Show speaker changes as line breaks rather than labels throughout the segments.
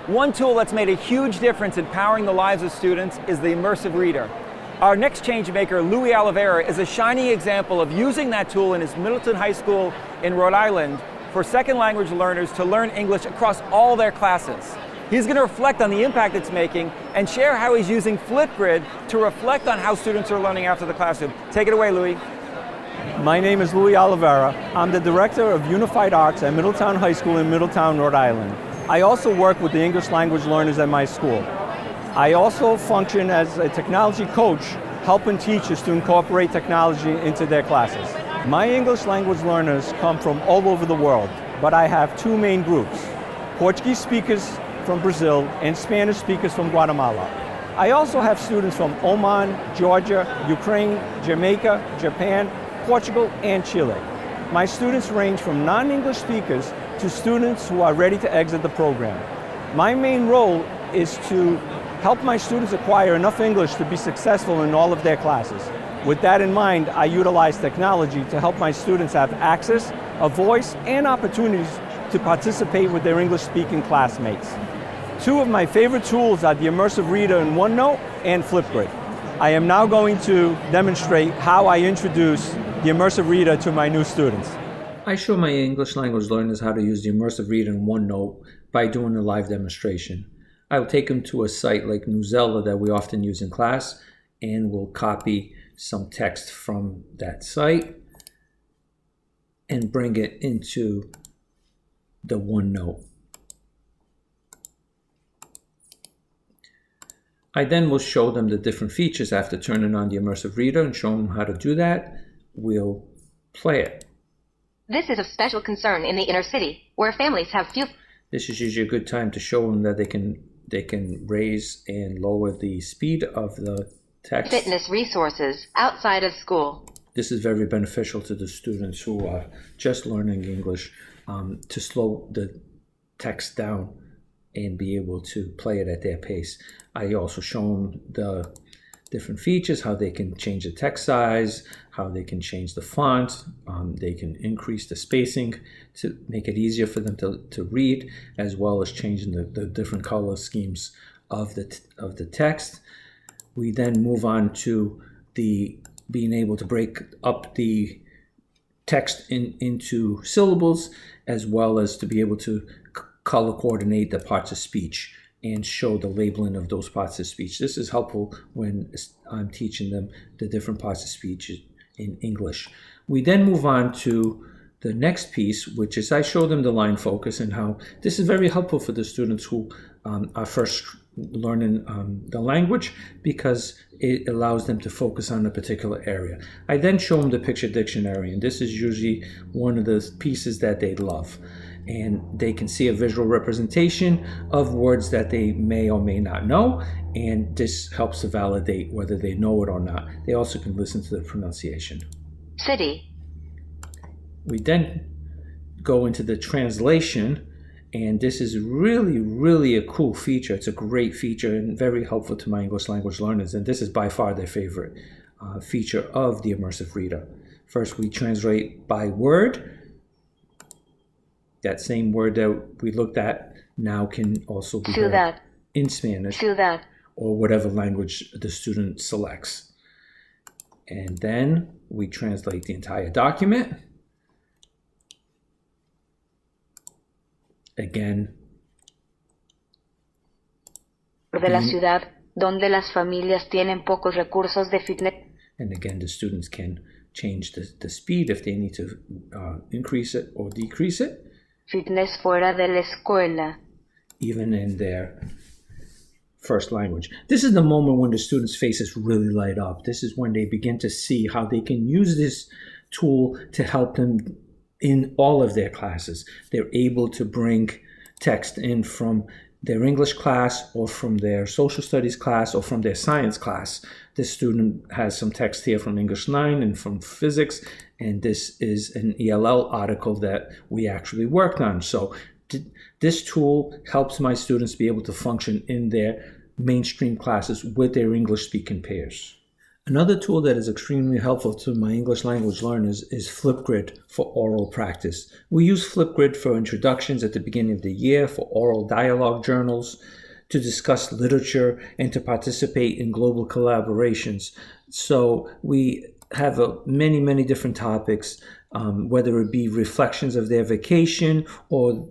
One tool that's made a huge difference in powering the lives of students is the Immersive Reader. Our next change maker, Louis Oliveira, is a shining example of using that tool in his Middletown High School in Rhode Island for second language learners to learn English across all their classes. He's going to reflect on the impact it's making and share how he's using Flipgrid to reflect on how students are learning after the classroom. Take it away, Louis.
My name is Louis Oliveira. I'm the Director of Unified Arts at Middletown High School in Middletown, Rhode Island. I also work with the English language learners at my school. I also function as a technology coach, helping teachers to incorporate technology into their classes. My English language learners come from all over the world, but I have two main groups: Portuguese speakers from Brazil and Spanish speakers from Guatemala. I also have students from Oman, Georgia, Ukraine, Jamaica, Japan, Portugal, and Chile. My students range from non-English speakers to students who are ready to exit the program. My main role is to help my students acquire enough English to be successful in all of their classes. With that in mind, I utilize technology to help my students have access, a voice, and opportunities to participate with their English-speaking classmates. Two of my favorite tools are the Immersive Reader in OneNote and Flipgrid. I am now going to demonstrate how I introduce the Immersive Reader to my new students.
I show my English language learners how to use the Immersive Reader in OneNote by doing a live demonstration. I will take them to a site like Newsela that we often use in class, and we'll copy some text from that site and bring it into the OneNote. I then will show them the different features after turning on the Immersive Reader and show them how to do that. We'll play it.
This is of special concern in the inner city, where families have few.
This is usually a good time to show them that they can raise and lower the speed of the text.
Fitness resources outside of school.
This is very beneficial to the students who are just learning English, to slow the text down and be able to play it at their pace. I also show them the different features, how they can change the text size, how they can change the font, they can increase the spacing to make it easier for them to read, as well as changing the different color schemes of the text. We then move on to being able to break up the text into syllables, as well as to be able to color coordinate the parts of speech and show the labeling of those parts of speech. This is helpful when I'm teaching them the different parts of speech in English. We then move on to the next piece, which is I show them the line focus and how this is very helpful for the students who are first learning the language, because it allows them to focus on a particular area. I then show them the picture dictionary, and this is usually one of the pieces that they love. And they can see a visual representation of words that they may or may not know, and this helps to validate whether they know it or not. They also can listen to the pronunciation.
City.
We then go into the translation, and this is really, really a cool feature. It's a great feature and very helpful to my English language learners, and this is by far their favorite feature of the Immersive Reader. First, we translate by word. That same word that we looked at now can also be heard in Spanish or whatever language the student selects. And then we translate the entire document. Again.
De la ciudad donde las familias tienen pocos recursos de fitness.
And again, the students can change the speed if they need to increase it or decrease it.
Fitness fuera de la escuela.
Even in their first language. This is the moment when the students' faces really light up. This is when they begin to see how they can use this tool to help them in all of their classes. They're able to bring text in from their English class or from their social studies class or from their science class. This student has some text here from English 9 and from physics, and this is an ELL article that we actually worked on. So this tool helps my students be able to function in their mainstream classes with their English speaking peers. Another tool that is extremely helpful to my English language learners is Flipgrid for oral practice. We use Flipgrid for introductions at the beginning of the year, for oral dialogue journals, to discuss literature, and to participate in global collaborations. So we have many, many different topics, whether it be reflections of their vacation or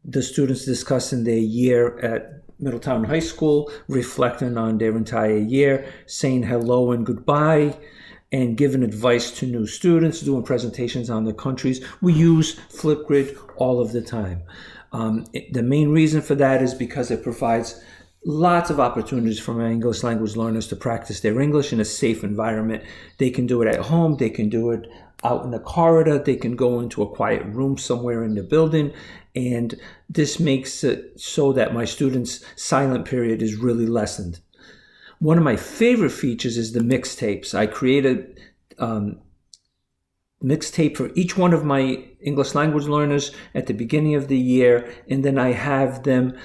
the students discussing their year at Middletown High School, reflecting on their entire year, saying hello and goodbye, and giving advice to new students, doing presentations on their countries. We use Flipgrid all of the time. The main reason for that is because it provides lots of opportunities for my English language learners to practice their English in a safe environment. They can do it at home, they can do it out in the corridor, they can go into a quiet room somewhere in the building, and this makes it so that my students' silent period is really lessened. One of my favorite features is the mixtapes. I created mixtape for each one of my English language learners at the beginning of the year, and then I have them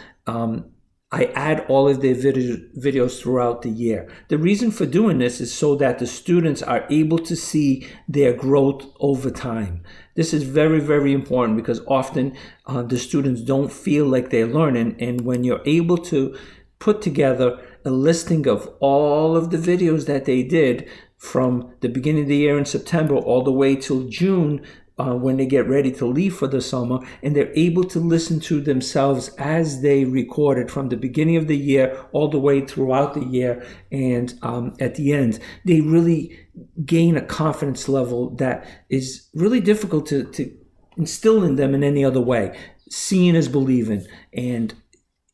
I add all of their videos throughout the year. The reason for doing this is so that the students are able to see their growth over time. This is very, very important because often the students don't feel like they're learning, and when you're able to put together a listing of all of the videos that they did from the beginning of the year in September all the way till June, when they get ready to leave for the summer, and they're able to listen to themselves as they recorded from the beginning of the year all the way throughout the year, and at the end, they really gain a confidence level that is really difficult to instill in them in any other way. Seeing is believing, and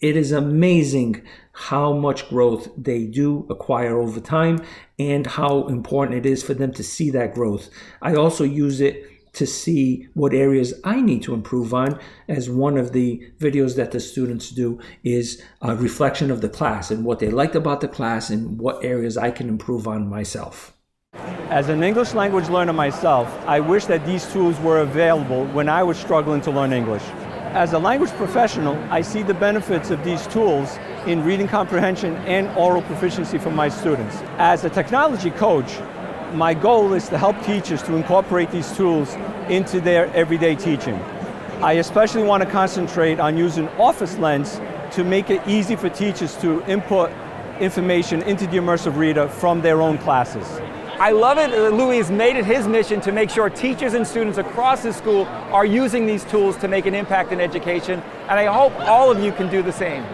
it is amazing how much growth they do acquire over time and how important it is for them to see that growth. I also use it to see what areas I need to improve on, as one of the videos that the students do is a reflection of the class and what they liked about the class and what areas I can improve on myself.
As an English language learner myself, I wish that these tools were available when I was struggling to learn English. As a language professional, I see the benefits of these tools in reading comprehension and oral proficiency for my students. As a technology coach, my goal is to help teachers to incorporate these tools into their everyday teaching. I especially want to concentrate on using Office Lens to make it easy for teachers to input information into the immersive reader from their own classes.
I love it that Louis has made it his mission to make sure teachers and students across his school are using these tools to make an impact in education, and I hope all of you can do the same.